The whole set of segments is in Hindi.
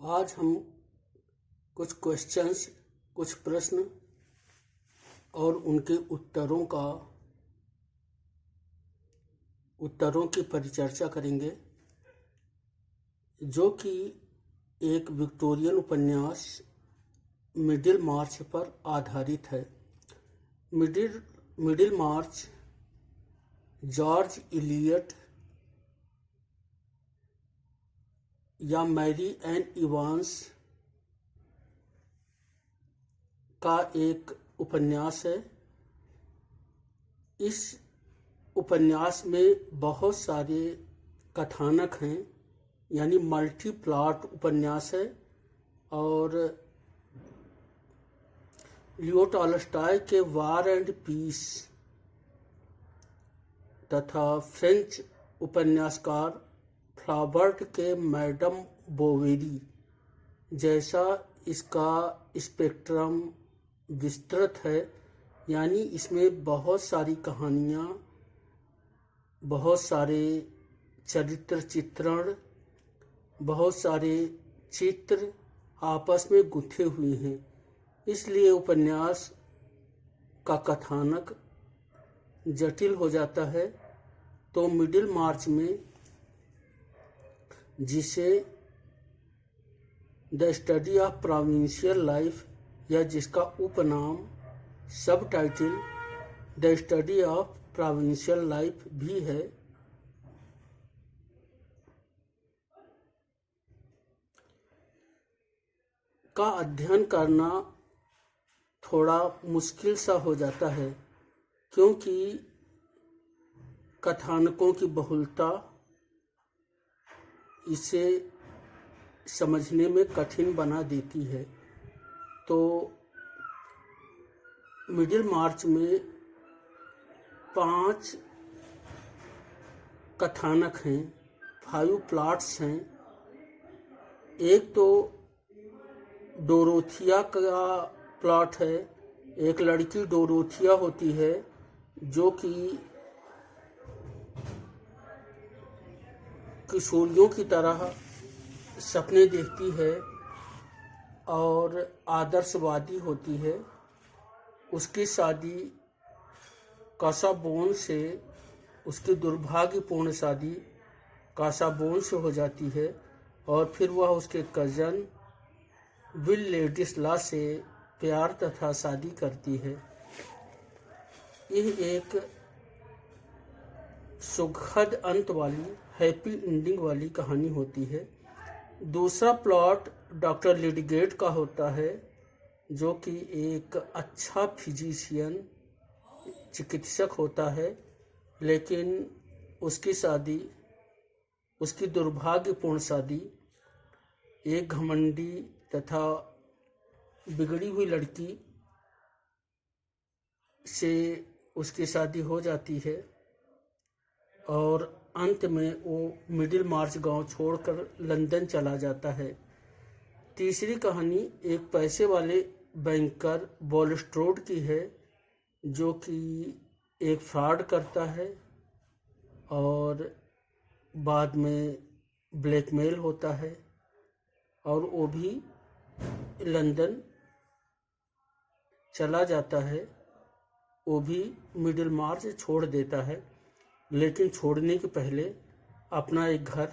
आज हम कुछ क्वेश्चंस, कुछ प्रश्न और उनके उत्तरों की परिचर्चा करेंगे, जो कि एक विक्टोरियन उपन्यास मिडिल मार्च पर आधारित है। मिडिल मार्च जॉर्ज इलियट या मैरी एन इवांस का एक उपन्यास है। इस उपन्यास में बहुत सारे कथानक हैं, यानी मल्टी प्लॉट उपन्यास है। और लियो टॉल्स्टॉय के वार एंड पीस तथा फ्रेंच उपन्यासकार फ्लाबर्ट के मैडम बोवेरी जैसा इसका स्पेक्ट्रम विस्तृत है, यानी इसमें बहुत सारी कहानियाँ, बहुत सारे चरित्र चित्रण, बहुत सारे चित्र आपस में गुंथे हुए हैं। इसलिए उपन्यास का कथानक जटिल हो जाता है। तो मिडिल मार्च में, जिसे the study of provincial life या जिसका उपनाम सब title the study of provincial life भी है, का अध्ययन करना थोड़ा मुश्किल सा हो जाता है, क्योंकि कथानकों की बहुलता इसे समझने में कठिन बना देती है। तो मिडिल मार्च में 5 कथानक हैं, 5 प्लॉट्स हैं। एक तो डोरोथिया का प्लॉट है। एक लड़की डोरोथिया होती है जो कि किशोरियों की तरह सपने देखती है और आदर्शवादी होती है। उसकी शादी कासाबोन से, उसकी दुर्भाग्यपूर्ण शादी कासाबोन से हो जाती है और फिर वह उसके कज़न विल लेडिस्ला से प्यार तथा शादी करती है। यह एक सुखद अंत वाली, हैप्पी एंडिंग वाली कहानी होती है। दूसरा प्लॉट डॉक्टर लिडगेट का होता है, जो कि एक अच्छा फिजिशियन, चिकित्सक होता है, लेकिन उसकी शादी, उसकी दुर्भाग्यपूर्ण शादी एक घमंडी तथा बिगड़ी हुई लड़की से उसकी शादी हो जाती है और अंत में वो मिडिल मार्च गांव छोड़कर लंदन चला जाता है। तीसरी कहानी एक पैसे वाले बैंकर बॉलस्ट्रोड की है, जो कि एक फ्रॉड करता है और बाद में ब्लैकमेल होता है और वो भी लंदन चला जाता है। वो भी मिडिल मार्च छोड़ देता है, लेकिन छोड़ने के पहले अपना एक घर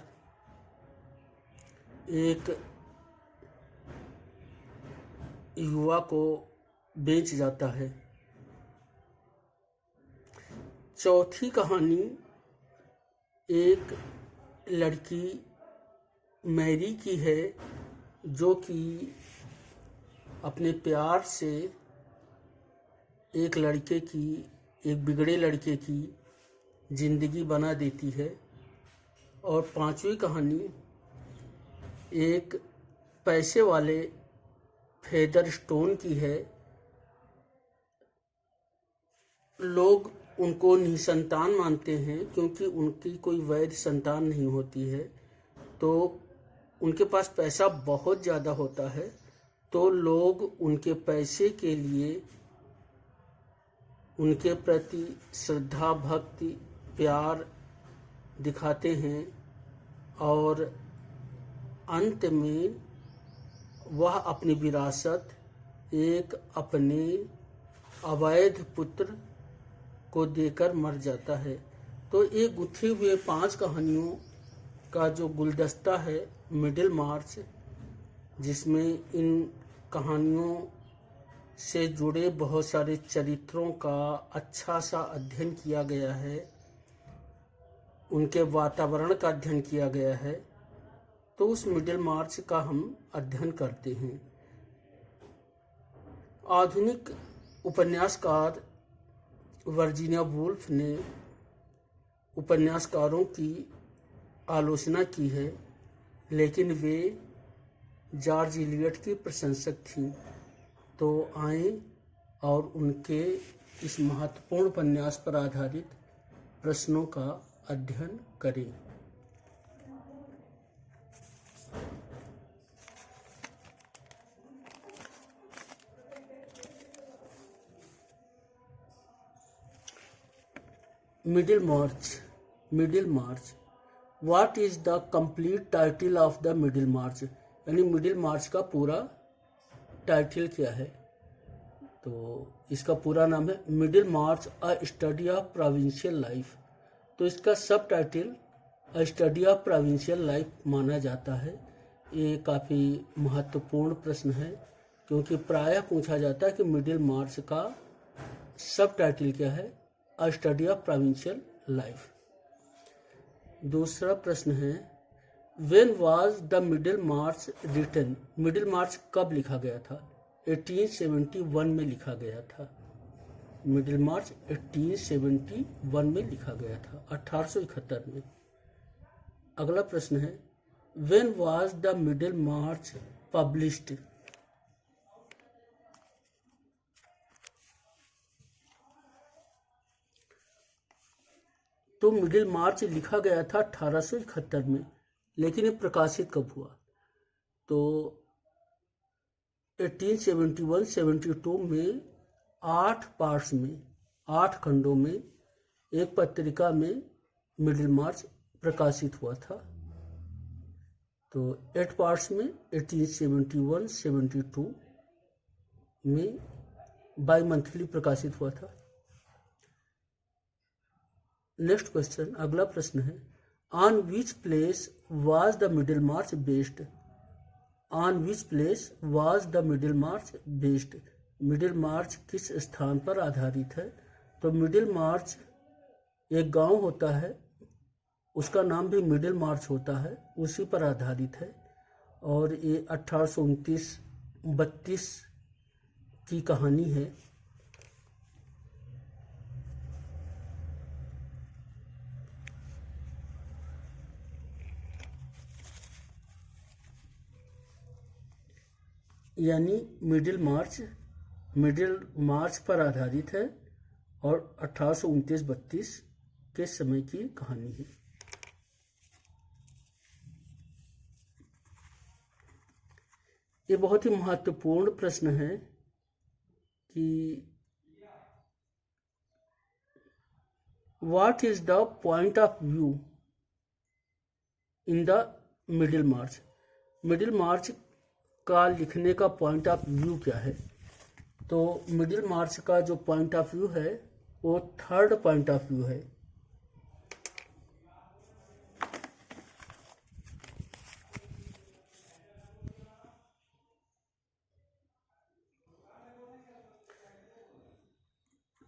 एक युवा को बेच जाता है। चौथी कहानी एक लड़की मैरी की है, जो कि अपने प्यार से एक बिगड़े लड़के की जिंदगी बना देती है। और पांचवी कहानी एक पैसे वाले फेदरस्टोन की है। लोग उनको निसंतान मानते हैं, क्योंकि उनकी कोई वैध संतान नहीं होती है। तो उनके पास पैसा बहुत ज़्यादा होता है, तो लोग उनके पैसे के लिए उनके प्रति श्रद्धा, भक्ति, प्यार दिखाते हैं और अंत में वह अपनी विरासत एक अपने अवैध पुत्र को देकर मर जाता है। तो ये गुथे हुए 5 कहानियों का जो गुलदस्ता है मिडिल मार्च, जिसमें इन कहानियों से जुड़े बहुत सारे चरित्रों का अच्छा सा अध्ययन किया गया है, उनके वातावरण का अध्ययन किया गया है, तो उस मिडिल मार्च का हम अध्ययन करते हैं। आधुनिक उपन्यासकार वर्जीनिया वुल्फ ने उपन्यासकारों की आलोचना की है, लेकिन वे जॉर्ज इलियट की प्रशंसक थीं। तो आएं और उनके इस महत्वपूर्ण उपन्यास पर आधारित प्रश्नों का अध्ययन करें। Middlemarch what is the complete title of the Middlemarch, यानी मिडिल मार्च का पूरा टाइटल क्या है? तो इसका पूरा नाम है middle March a study of provincial life. तो इसका सब title a study of provincial life माना जाता है। ये काफ़ी महत्वपूर्ण प्रश्न है, क्योंकि प्रायः पूछा जाता है कि मिडिल मार्च का सब टाइटल क्या है? A study of provincial life. दूसरा प्रश्न है when was the Middlemarch written, Middlemarch कब लिखा गया था? 1871 में लिखा गया था। मिडिल मार्च 1871 में लिखा गया था, 1871 में। अगला प्रश्न है when was the middle March published, तो मिडिल मार्च लिखा गया था 1871 में, लेकिन ये प्रकाशित कब हुआ? तो 1871-72 में 8 पार्ट्स में, 8 खंडों में एक पत्रिका में मिडिल मार्च प्रकाशित हुआ था। तो 8 पार्ट्स में 1871-72 में बाई मंथली प्रकाशित हुआ था। नेक्स्ट क्वेश्चन, अगला प्रश्न है on which place was the Middlemarch based, on which place was the Middlemarch based, Middlemarch किस स्थान पर आधारित है? तो मिडिल मार्च एक गांव होता है, उसका नाम भी मिडिल मार्च होता है, उसी पर आधारित है। और ये 1829-32 की कहानी है। यानी मिडिल मार्च पर आधारित है और 1829-32 के समय की कहानी है। ये बहुत ही महत्वपूर्ण प्रश्न है कि what is the point of view in the Middlemarch, Middlemarch का लिखने का पॉइंट ऑफ व्यू क्या है? तो मिडिल मार्च का जो पॉइंट ऑफ व्यू है वो थर्ड पॉइंट ऑफ व्यू है।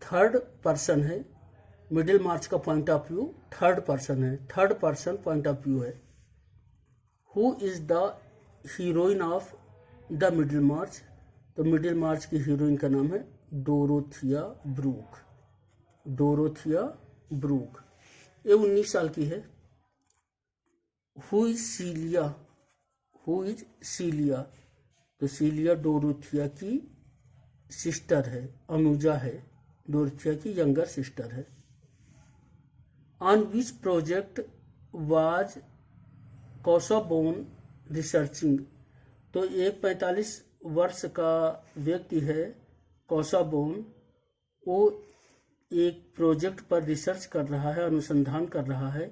थर्ड पर्सन है, मिडिल मार्च का point of view third person है, third person point of view है। Who is the heroine of the Middlemarch, तो मिडिल मार्च की हीरोइन का नाम है डोरोथिया ब्रूक, डोरोथिया ब्रूक। ये 19 साल की है। हु इज सीलिया, हु इज सीलिया, तो सीलिया डोरोथिया की सिस्टर है, अनुजा है, डोरोथिया की यंगर सिस्टर है। On which project was Casaubon researching, तो एक 45 वर्ष का व्यक्ति है कॉसाबोन, वो एक प्रोजेक्ट पर रिसर्च कर रहा है, अनुसंधान कर रहा है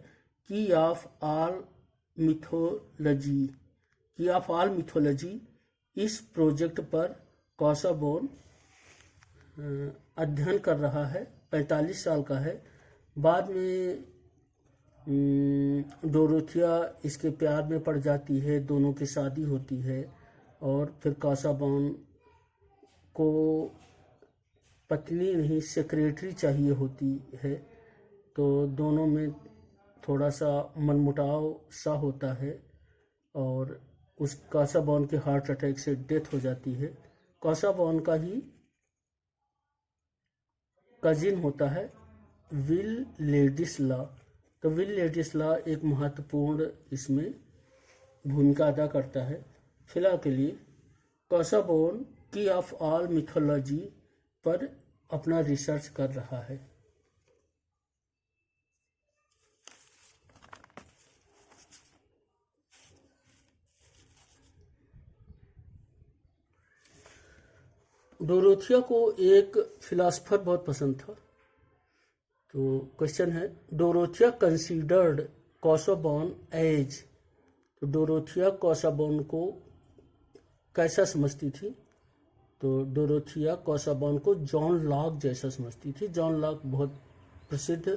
की ऑफ ऑल मिथोलॉजी, की ऑफ ऑल मिथोलॉजी इस प्रोजेक्ट पर कॉसाबोन अध्ययन कर रहा है, 45 साल का है। बाद में डोरोथिया इसके प्यार में पड़ जाती है, दोनों की शादी होती है और फिर कॉसाबोन को पत्नी नहीं सेक्रेटरी चाहिए होती है, तो दोनों में थोड़ा सा मनमुटाव सा होता है और उस कॉसाबोन के हार्ट अटैक से डेथ हो जाती है। कॉसाबोन का ही कजिन होता है विल लेडिस्ला। तो विल लेडिस्ला एक महत्वपूर्ण इसमें भूमिका अदा करता है। फिलहाल के लिए कॉसाबोन की ऑफ ऑल मिथोलॉजी पर अपना रिसर्च कर रहा है। डोरोथिया को एक फिलासफर बहुत पसंद था। तो क्वेश्चन है, डोरोथिया कंसीडर्ड कॉसाबोन एज। तो डोरोथिया कॉसाबोन को कैसा समझती थी? तो डोरोथिया कॉसाबोन को जॉन लॉक जैसा समझती थी। जॉन लॉक बहुत प्रसिद्ध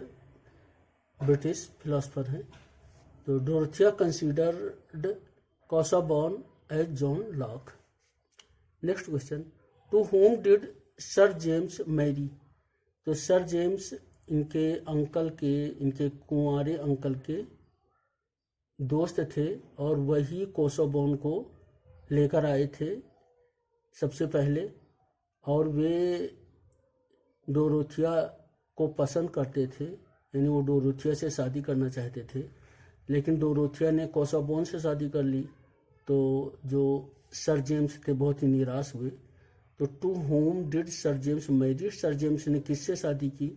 ब्रिटिश फिलासफर हैं। तो Dorothea considered Casaubon as John Locke. Next question, to whom did sir James marry. तो सर जेम्स इनके अंकल के, इनके कुंवारे अंकल के दोस्त थे और वही कॉसाबोन को लेकर आए थे सबसे पहले, और वे डोरोथिया को पसंद करते थे, यानी वो डोरोथिया से शादी करना चाहते थे, लेकिन डोरोथिया ने कॉसाबोन से शादी कर ली। तो जो सर जेम्स थे बहुत ही निराश हुए। तो to whom did sir James marry, sir James ने किससे शादी की?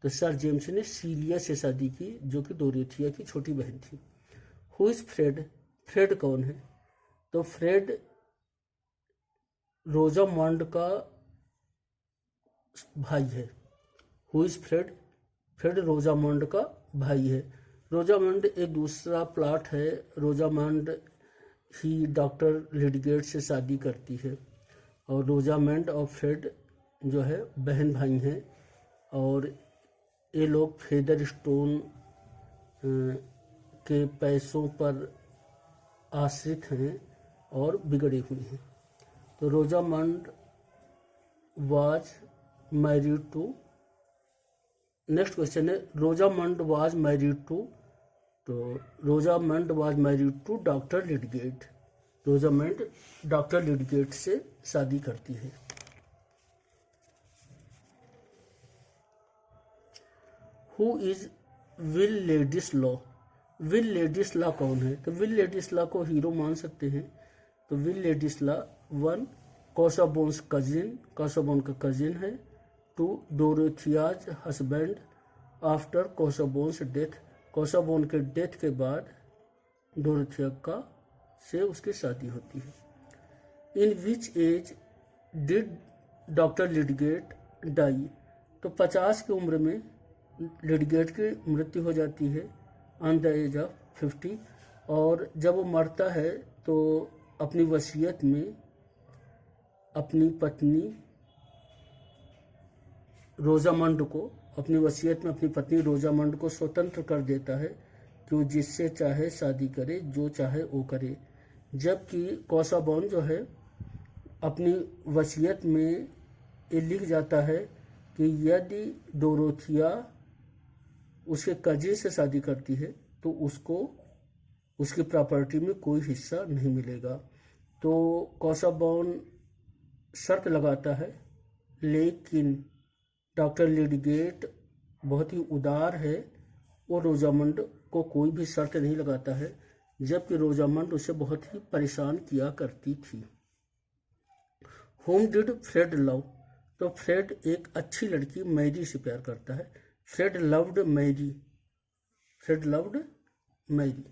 तो सर जेम्स ने सीलिया से शादी की, जो कि डोरोथिया की छोटी बहन थी। हु इज फ्रेड, फ्रेड कौन है? तो फ्रेड रोजामंड का भाई है। Who is Fred, Fred Rosamond का भाई है। रोजामंड एक दूसरा प्लॉट है। रोजामंड ही डॉक्टर लिडगेट से शादी करती है और रोजामंड और फ्रेड जो है बहन भाई हैं, और ये लोग फेदर स्टोन के पैसों पर आश्रित हैं और बिगड़े हुए हैं। तो Rosamond was married to, next question है, रोजामंड वाज मैरिड टू। तो Rosamond was married to doctor Lydgate. Rosamond doctor Lydgate से शादी करती है। Who is Will Ladislaw, Will Ladislaw कौन है? तो विल लेडिस्ला को हीरो मान सकते हैं। तो विल लेडिस्ला 1 कॉसाबोन्स कजिन, कॉसाबोन का कजिन है। 2 डोरोथियाज हस्बैंड आफ्टर कॉसाबोन्स डेथ, कॉसाबोन के डेथ के बाद डोरोथिया का से उसकी शादी होती है। इन विच एज डिड डॉक्टर लिडगेट डाई। तो 50 की उम्र में लिडगेट की मृत्यु हो जाती है, ऑन द एज ऑफ 50। और जब वो मरता है तो अपनी वसीयत में अपनी पत्नी रोजामंड को, अपनी वसीयत में अपनी पत्नी रोजामंड को स्वतंत्र कर देता है कि वो जिससे चाहे शादी करे, जो चाहे वो करे। जबकि कॉसाबोन जो है अपनी वसीयत में ये लिख जाता है कि यदि डोरोथिया उसके कजिन से शादी करती है तो उसको उसकी प्रॉपर्टी में कोई हिस्सा नहीं मिलेगा। तो कॉसाबोन शर्त लगाता है, लेकिन डॉक्टर लिडगेट बहुत ही उदार है, वो रोजामंड को कोई भी शर्त नहीं लगाता है, जबकि रोजामंड उसे बहुत ही परेशान किया करती थी। Whom did Fred love. तो फ्रेड एक अच्छी लड़की मैरी से प्यार करता है। Fred loved Mary, Fred loved Mary.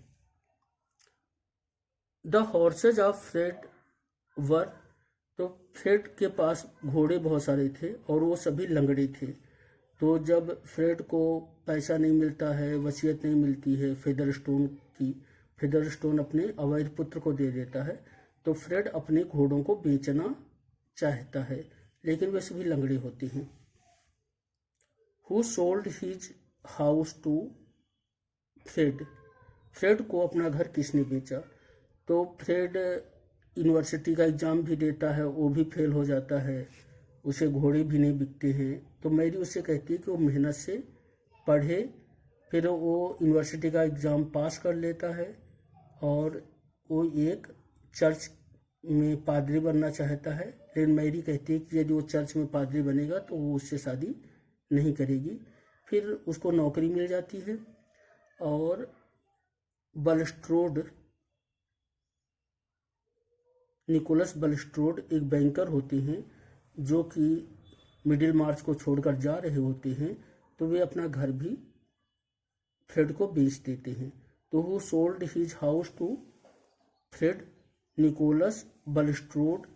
The horses of Fred were. तो फ्रेड के पास घोड़े बहुत सारे थे और वो सभी लंगड़े थे। तो जब फ्रेड को पैसा नहीं मिलता है, वसीयत नहीं मिलती है फेदरस्टोन की, फेदरस्टोन अपने अवैध पुत्र को दे देता है। तो फ्रेड अपने घोड़ों को बेचना चाहता है, लेकिन वे सभी लंगड़े होते हैं। Who sold his house to Fred? Fred को अपना घर किसने बेचा? तो फ्रेड यूनिवर्सिटी का एग्ज़ाम भी देता है, वो भी फेल हो जाता है, उसे घोड़े भी नहीं बिकते हैं। तो मैरी उससे कहती है कि वो मेहनत से पढ़े, फिर वो यूनिवर्सिटी का एग्ज़ाम पास कर लेता है और वो एक चर्च में पादरी बनना चाहता है। लेकिन मैरी कहती है कि यदि वो चर्च में पादरी बनेगा तो वो उससे शादी नहीं करेगी। फिर उसको नौकरी मिल जाती है और बलस्ट्रोड, निकोलस बलस्ट्रोड एक बैंकर होते हैं जो कि मिडिल मार्च को छोड़कर जा रहे होते हैं, तो वे अपना घर भी फ्रेड को बेच देते हैं। तो वो sold his house to Fred? Nicholas Bulstrode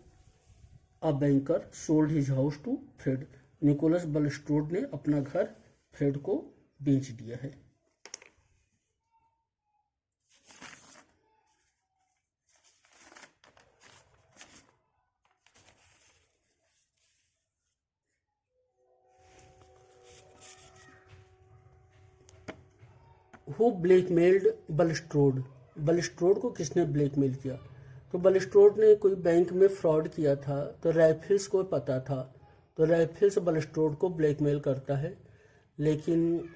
a banker sold his house to Fred. Nicholas Bulstrode ने अपना घर फ्रेड को बेच दिया है। Who blackmailed बलस्ट्रोड? बलस्ट्रोड को किसने ब्लैकमेल किया? तो बलस्ट्रोड ने कोई बैंक में फ्रॉड किया था, तो राइफल्स को पता था, तो राइफल्स बलस्ट्रोड को ब्लैकमेल करता है। लेकिन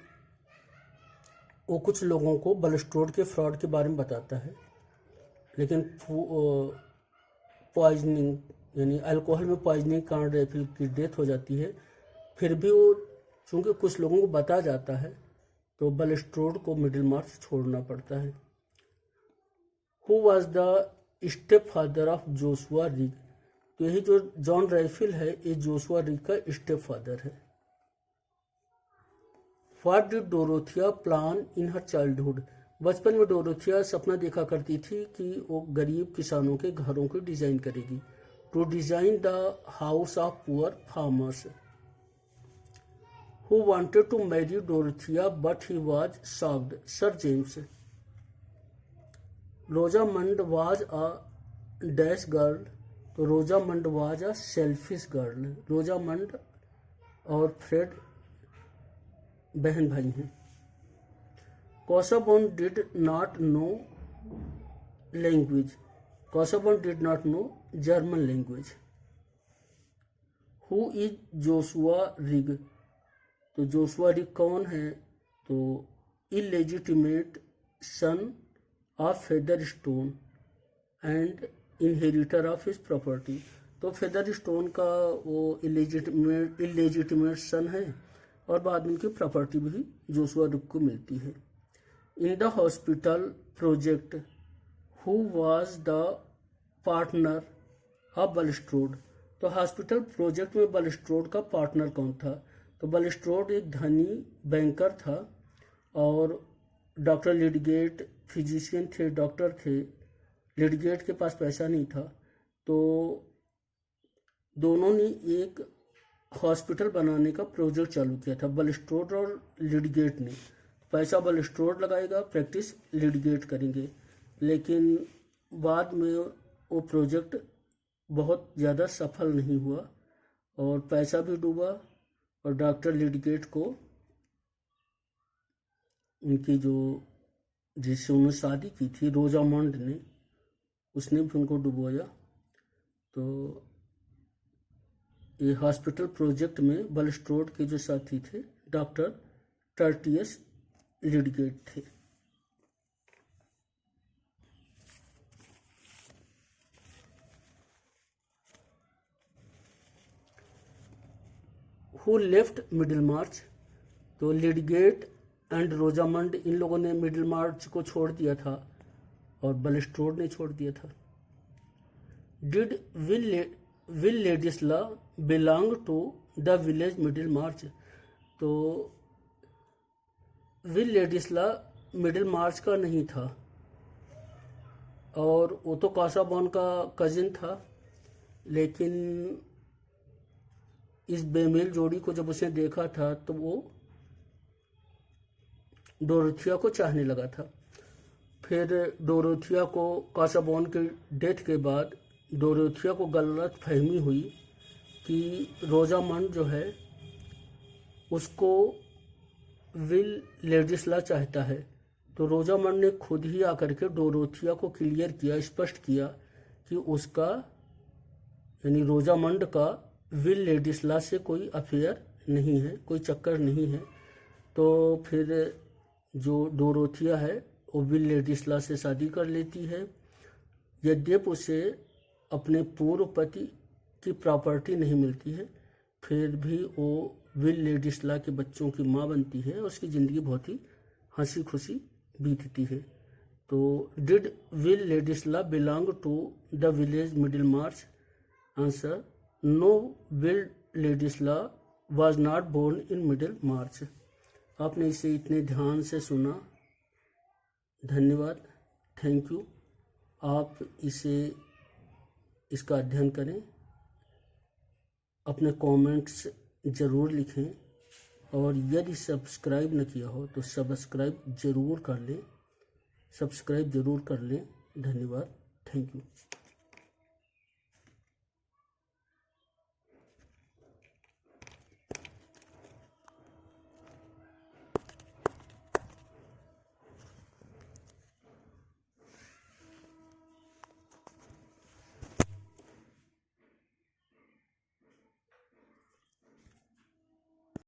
वो कुछ लोगों को बलस्ट्रोड के फ्रॉड के बारे में बताता है, लेकिन पॉइजनिंग यानी अल्कोहल में पॉइजनिंग के कारण राइफल की डेथ हो जाती है। फिर भी वो चूँकि कुछ लोगों को बता जाता है तो बलस्ट्रोड को मिडिल मार्च छोड़ना पड़ता है। Who was the step father of Joshua rig? तो यही जो जॉन राइफल है ये जोशुआ रिग का स्टेप फादर है। What did Dorothea plan in her childhood? बचपन में डोरोथिया सपना देखा करती थी कि वो गरीब किसानों के घरों को डिजाइन करेगी। To design the house of poor farmers. Who wanted to marry Dorothea but he was shocked? Sir James. Rosamund was a dash girl, तो Rosamond was a selfish girl. Rosamond और फ्रेड बहन भाई हैं। Casaubon did not know language. Casaubon did not know German language. Who is Joshua Rigg? तो जोशुआ रिग कौन है? तो illegitimate son of feather stone and inheritor of his property. तो फेदर स्टोन का वो इलेजिटिमेट सन है और बाद में उनकी प्रॉपर्टी भी जोशुआ रिग को मिलती है। In the hospital project who was the partner of Bulstrode? तो हॉस्पिटल प्रोजेक्ट में बलस्ट्रोड का पार्टनर कौन था? तो बलस्ट्रोड एक धनी बैंकर था और डॉक्टर लिडगेट फिजिशियन थे, डॉक्टर थे। लिडगेट के पास पैसा नहीं था, तो दोनों ने एक हॉस्पिटल बनाने का प्रोजेक्ट चालू किया था, बलस्ट्रोड और लिडगेट ने। पैसा बलस्ट्रोड लगाएगा, प्रैक्टिस लिडगेट करेंगे। लेकिन बाद में वो प्रोजेक्ट बहुत ज़्यादा सफल नहीं हुआ और पैसा भी डूबा और डॉक्टर लिडगेट को उनकी जो जिससे उन्होंने शादी की थी रोजामंड ने, उसने भी उनको डुबोया। तो ये हॉस्पिटल प्रोजेक्ट में बलस्ट्रोड के जो साथी थे डॉक्टर टर्टियस लिडगेट थे। हु लेफ्ट मिडिल मार्च? तो लिडगेट एंड रोजामंड इन लोगों ने मिडिल मार्च को छोड़ दिया था और बलस्ट्रोड ने छोड़ दिया था। Did Will Ladislaw belong to the village Middlemarch? तो विल लेडिस्ला मिडिल मार्च का नहीं था और वो तो कासाबॉन का कजिन था, लेकिन इस बेमेल जोड़ी को जब उसने देखा था तो वो डोरोथिया को चाहने लगा था। फिर डोरोथिया को कासाबॉन के डेथ के बाद डोरोथिया को गलत फहमी हुई कि रोजामंड जो है उसको विल लेडिस्ला चाहता है, तो रोजामंड ने खुद ही आकर के डोरोथिया को क्लियर किया, स्पष्ट किया कि उसका यानी रोजामंड का विल लेडिस्ला से कोई अफेयर नहीं है, कोई चक्कर नहीं है। तो फिर जो डोरोथिया है वो विल लेडिस्ला से शादी कर लेती है। यद्यपि उसे अपने पूर्व पति की प्रॉपर्टी नहीं मिलती है, फिर भी वो विल लेडिस्ला के बच्चों की माँ बनती है और उसकी ज़िंदगी बहुत ही हंसी खुशी बीतती है। तो did Will Ladislaw belong to the village Middlemarch? Answer, no, Will Ladislaw was not born in Middlemarch. आपने इसे इतने ध्यान से सुना, धन्यवाद, थैंक यू। आप इसका अध्ययन करें, अपने कमेंट्स ज़रूर लिखें और यदि सब्सक्राइब न किया हो तो सब्सक्राइब ज़रूर कर लें, धन्यवाद, थैंक यू।